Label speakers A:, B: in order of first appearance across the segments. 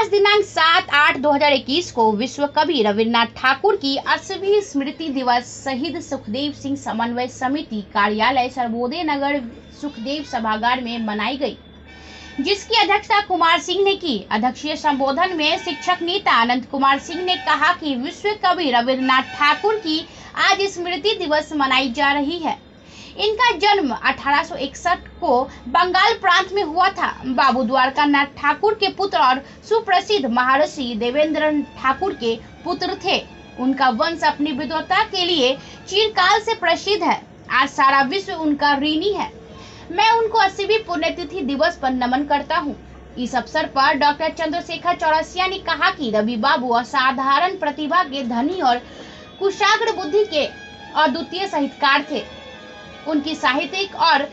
A: आज दिनांक 7/8/2021 को विश्व कवि रविन्द्रनाथ ठाकुर की 80वीं स्मृति दिवस शहीद सुखदेव सिंह समन्वय समिति कार्यालय सर्वोदय नगर सुखदेव सभागार में मनाई गई, जिसकी अध्यक्षता कुमार सिंह ने की। अध्यक्षीय संबोधन में शिक्षक नेता अनंत कुमार सिंह ने कहा कि विश्व कवि रविन्द्रनाथ ठाकुर की आज स्मृति दिवस मनाई जा रही है। इनका जन्म 1861 को बंगाल प्रांत में हुआ था। बाबू द्वारकानाथ ठाकुर के पुत्र और सुप्रसिद्ध महर्षि देवेंद्र ठाकुर के पुत्र थे। उनका वंश अपनी विद्वता के लिए चिरकाल से प्रसिद्ध है। आज सारा विश्व उनका ऋणी है। मैं उनको 80वीं पुण्यतिथि दिवस पर नमन करता हूँ। इस अवसर पर डॉक्टर चंद्रशेखर चौरसिया ने कहा कि रवि बाबू असाधारण प्रतिभा के धनी और कुशाग्र बुद्धि के अद्वितीय साहित्यकार थे। उनकी साहित्यिक और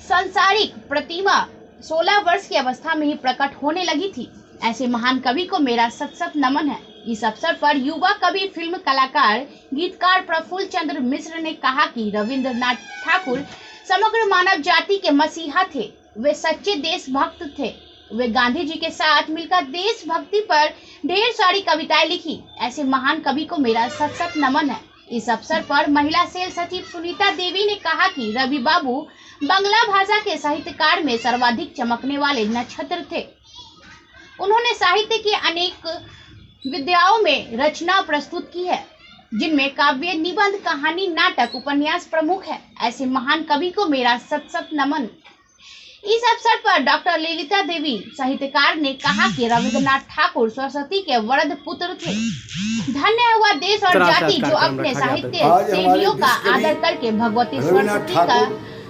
A: सांसारिक प्रतिमा 16 वर्ष की अवस्था में ही प्रकट होने लगी थी। ऐसे महान कवि को मेरा सत नमन है। इस अवसर पर युवा कवि, फिल्म कलाकार, गीतकार प्रफुल्ल चंद्र मिश्र ने कहा कि रविन्द्रनाथ ठाकुर समग्र मानव जाति के मसीहा थे। वे सच्चे देशभक्त थे। वे गांधी जी के साथ मिलकर देशभक्ति पर ढेर सारी कविताएं लिखी। ऐसे महान कवि को मेरा सत नमन है। इस अवसर पर महिला सेल सचिव सुनीता देवी ने कहा कि रवि बाबू बांग्ला भाषा के साहित्यकार में सर्वाधिक चमकने वाले नक्षत्र थे। उन्होंने साहित्य की अनेक विधाओं में रचना प्रस्तुत की है, जिनमें काव्य, निबंध, कहानी, नाटक, उपन्यास प्रमुख है। ऐसे महान कवि को मेरा सत नमन। इस अवसर पर डॉक्टर ललिता देवी साहित्यकार ने कहा कि रविन्द्रनाथ ठाकुर सरस्वती के वरद पुत्र थे। धन्य है वह देश और जाति जो अपने साहित्य सेवियों का आदर करके भगवती सरस्वती का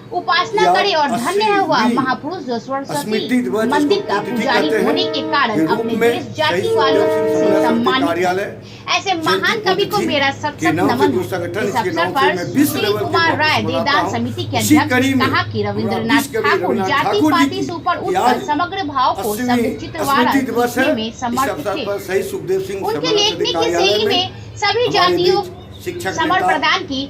A: उपासना करे, और धन्य है वह महापुरुष जो सरस्वती मंदिर का पुजारी होने के कारण अपने देश जाति वालों से सम्मानित है। ऐसे महान कवि को मेरा सत नमन। इस अवसर पर सुशील कुमार राय देदान समिति के अध्यक्ष ने कहा कि रविन्द्रनाथ ठाकुर जाति पाति से ऊपर उठकर समग्र भाव को शब्द चित्रवार में समर्पित थे। उनके लेखनी की शैली में सभी जातियों समर प्रदान की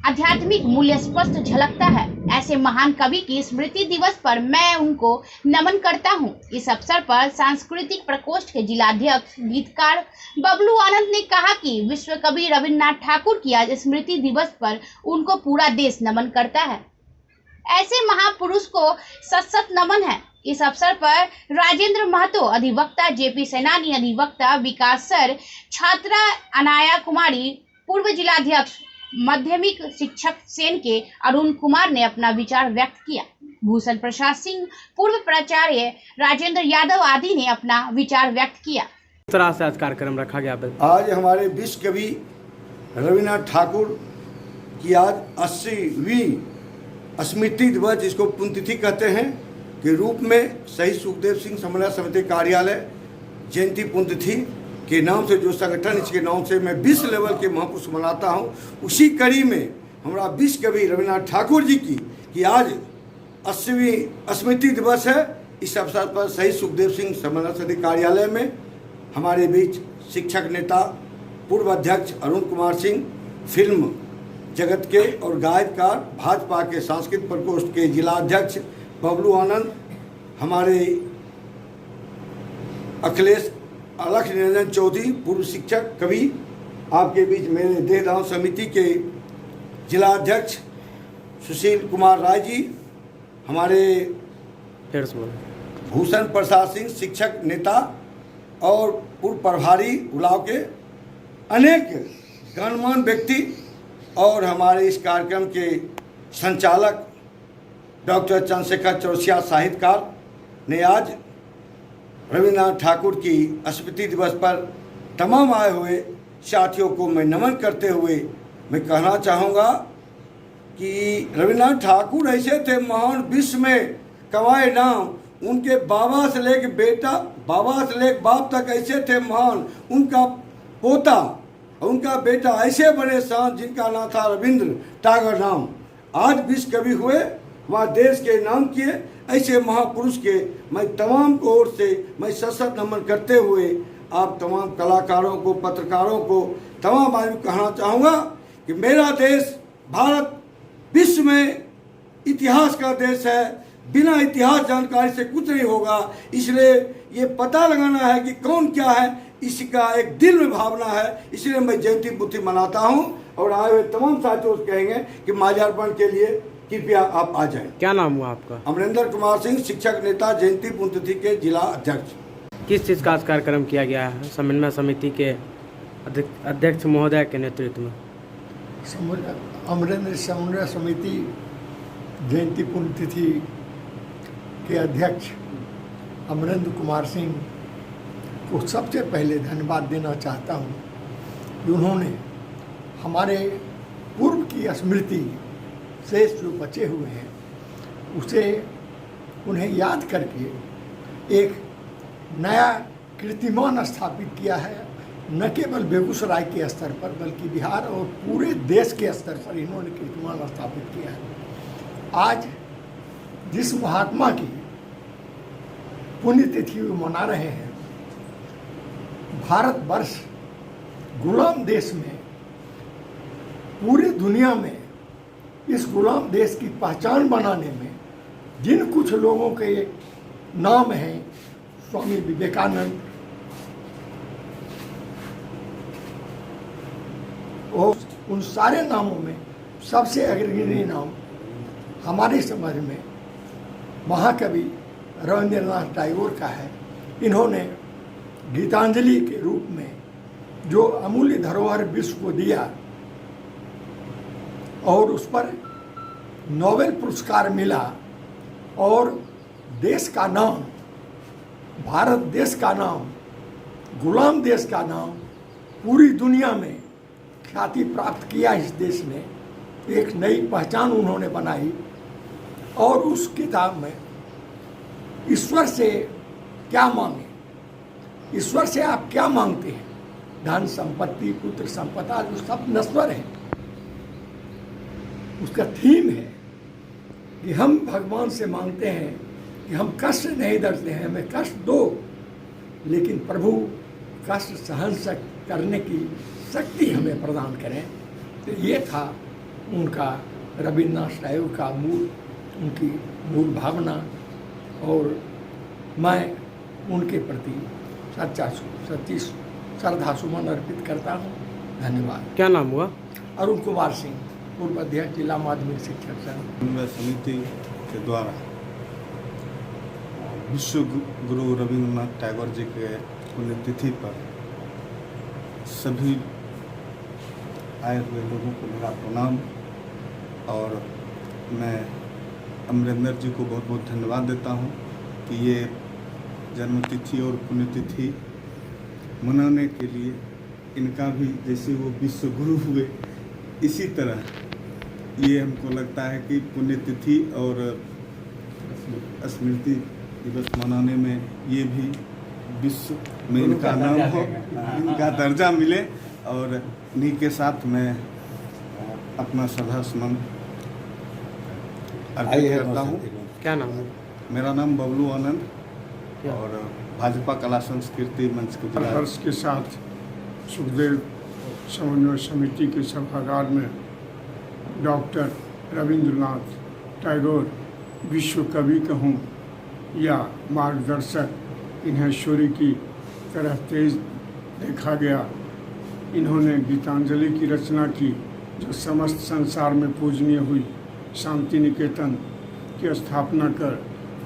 A: आध्यात्मिक मूल्य स्पष्ट झलकता है। ऐसे महान कवि की स्मृति दिवस पर मैं उनको नमन करता हूँ। इस अवसर पर सांस्कृतिक प्रकोष्ठ के जिलाध्यक्ष गीतकार बबलू आनंद ने कहा कि विश्व कवि रविन्द्रनाथ ठाकुर की आज स्मृति दिवस पर उनको पूरा देश नमन करता है। ऐसे महापुरुष को सत नमन है। इस अवसर पर राजेंद्र महतो अधिवक्ता, जेपी सेनानी अधिवक्ता, विकास सर, छात्रा अनाया कुमारी, पूर्व जिलाध्यक्ष माध्यमिक शिक्षक सेन के अरुण कुमार ने अपना विचार व्यक्त किया। भूषण प्रसाद सिंह, पूर्व प्राचार्य राजेंद्र यादव आदि ने अपना विचार व्यक्त किया।
B: इस तरह से आज कार्यक्रम रखा गया।
C: आज हमारे विश्व कवि रविन्द्रनाथ ठाकुर की आज 80वीं स्मृति दिवस, जिसको पुण्यतिथि कहते हैं, के रूप में शहीद सुखदेव सिंह समन्वय समिति कार्यालय जयंती पुण्यतिथि के नाम से जो संगठन, इसके नाम से मैं विश्व लेवल के महापुरुष मनाता हूँ। उसी कड़ी में हमारा विश्व कवि रविन्द्रनाथ ठाकुर जी की आज 80वीं स्मृति दिवस है। इस अवसर पर शहीद सुखदेव सिंह समन्वय समिति कार्यालय में हमारे बीच शिक्षक नेता, पूर्व अध्यक्ष अरुण कुमार सिंह, फिल्म जगत के और गायककार, भाजपा के सांस्कृतिक प्रकोष्ठ के जिलाध्यक्ष बबलू आनंद, हमारे अखिलेश अलख निरंजन चौधरी, पूर्व शिक्षक कवि, आपके बीच मेरे देहदान समिति के जिलाध्यक्ष सुशील कुमार राय जी, हमारे भूषण प्रसाद सिंह शिक्षक नेता और पूर्व प्रभारी गुलाब के अनेक गणमान्य व्यक्ति, और हमारे इस कार्यक्रम के संचालक डॉक्टर चंद्रशेखर चौरसिया साहित्यकार ने आज रविन्द्रनाथ ठाकुर की स्मृति दिवस पर तमाम आए हुए साथियों को मैं नमन करते हुए मैं कहना चाहूँगा कि रविन्द्रनाथ ठाकुर ऐसे थे महान, विश्व में कमाए नाम। उनके बाबा से लेके बेटा, बाबा से लेके बाप तक ऐसे थे महान। उनका पोता, उनका बेटा ऐसे बने शान, जिनका नाम था रविन्द्र टागर नाम। आज विश्व कवि हुए, वह देश के नाम किए। ऐसे महापुरुष के मैं तमाम को ओर से मैं सशक्त नमन करते हुए आप तमाम कलाकारों को, पत्रकारों को, तमाम आदमी कहना चाहूँगा कि मेरा देश भारत विश्व में इतिहास का देश है। बिना इतिहास जानकारी से कुछ नहीं होगा। इसलिए ये पता लगाना है कि कौन क्या है, इसका एक दिल में भावना है। इसलिए मैं जयंती पुण्यतिथि मनाता हूँ और आए हुए तमाम साथियों से कहेंगे कि माल्यार्पण के लिए कृपया आप आ जाएं।
B: क्या नाम हुआ आपका?
C: अमरेंद्र कुमार सिंह, शिक्षक नेता, जयंती पुण्यतिथि के जिला अध्यक्ष।
B: किस चीज़ का आज कार्यक्रम किया गया है समन्वय समिति के अध्यक्ष महोदय के नेतृत्व में?
D: अमरेंद्र समन्वय समिति जयंती पुण्यतिथि के अध्यक्ष अमरेंद्र कुमार सिंह को सबसे पहले धन्यवाद देना चाहता हूँ कि उन्होंने हमारे पूर्व की स्मृति से जो बचे हुए हैं उसे उन्हें याद करके एक नया कीर्तिमान स्थापित किया है। न केवल बेगूसराय के स्तर पर बल्कि बिहार और पूरे देश के स्तर पर इन्होंने कीर्तिमान स्थापित किया है। आज जिस महात्मा की पुण्यतिथि मना रहे हैं, भारतवर्ष गुलाम देश में, पूरी दुनिया में इस गुलाम देश की पहचान बनाने में जिन कुछ लोगों के नाम हैं, स्वामी विवेकानंद और उन सारे नामों में सबसे अग्रणी नाम हमारी समझ में महाकवि रविंद्रनाथ टैगोर का है। इन्होंने गीतांजलि के रूप में जो अमूल्य धरोहर विश्व को दिया और उस पर नोबेल पुरस्कार मिला और देश का नाम, भारत देश का नाम, गुलाम देश का नाम पूरी दुनिया में ख्याति प्राप्त किया। इस देश ने एक नई पहचान उन्होंने बनाई और उस किताब में ईश्वर से क्या मांगे, ईश्वर से आप क्या मांगते हैं, धन संपत्ति पुत्र संपदा जो सब नश्वर है, उसका थीम है कि हम भगवान से मांगते हैं कि हम कष्ट नहीं डरते हैं, हमें कष्ट दो, लेकिन प्रभु कष्ट सहन करने की शक्ति हमें प्रदान करें। तो ये था उनका रविन्द्रनाथ टैगोर का उनकी मूल भावना और मैं उनके प्रति सच्ची श्रद्धा सुमन अर्पित करता हूँ। धन्यवाद।
B: क्या नाम हुआ?
D: अरुण कुमार सिंह, पूर्व अध्यक्ष जिला माध्यमिक शिक्षक संघ।
E: समन्वय समिति के द्वारा विश्व गुरु रविन्द्रनाथ टैगोर जी के पुण्यतिथि पर सभी आए हुए लोगों को मेरा प्रणाम और मैं अमरेंद्र जी को बहुत बहुत धन्यवाद देता हूं कि ये जन्मतिथि और पुण्यतिथि मनाने के लिए इनका भी जैसे वो विश्व गुरु हुए इसी तरह ये हमको लगता है कि पुण्यतिथि और स्मृति दिवस मनाने में ये भी विश्व में इनका नाम हो, इनका दर्जा मिले और इन्हीं के साथ मैं अपना श्रद्धा सुमन अर्पित करता हूँ।
B: क्या नाम है?
E: मेरा नाम बबलू आनंद और भाजपा कला संस्कृति मंच के जिला
F: हर्ष के साथ सुखदेव समन्वय समिति के सभागार में डॉक्टर रविंद्रनाथ टैगोर विश्व कवि कहूँ या मार्गदर्शक, इन्हें सूर्य की तरह तेज देखा गया। इन्होंने गीतांजलि की रचना की जो समस्त संसार में पूजनीय हुई। शांति निकेतन की स्थापना कर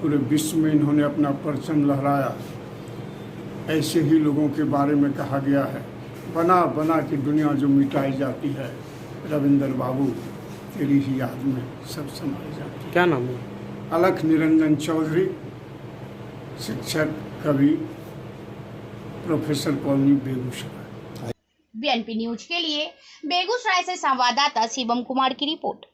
F: पूरे विश्व में इन्होंने अपना परचम लहराया। ऐसे ही लोगों के बारे में कहा गया है, बना बना की दुनिया जो मिटाई जाती है, रविंद्र बाबू तेरी ही याद में सब समाई जाती है।
B: क्या नाम है?
F: अलख निरंजन चौधरी, शिक्षक कवि, professor colony, Begusarai.
A: BNP news के लिए बेगूसराय से संवाददाता शिवम कुमार की रिपोर्ट।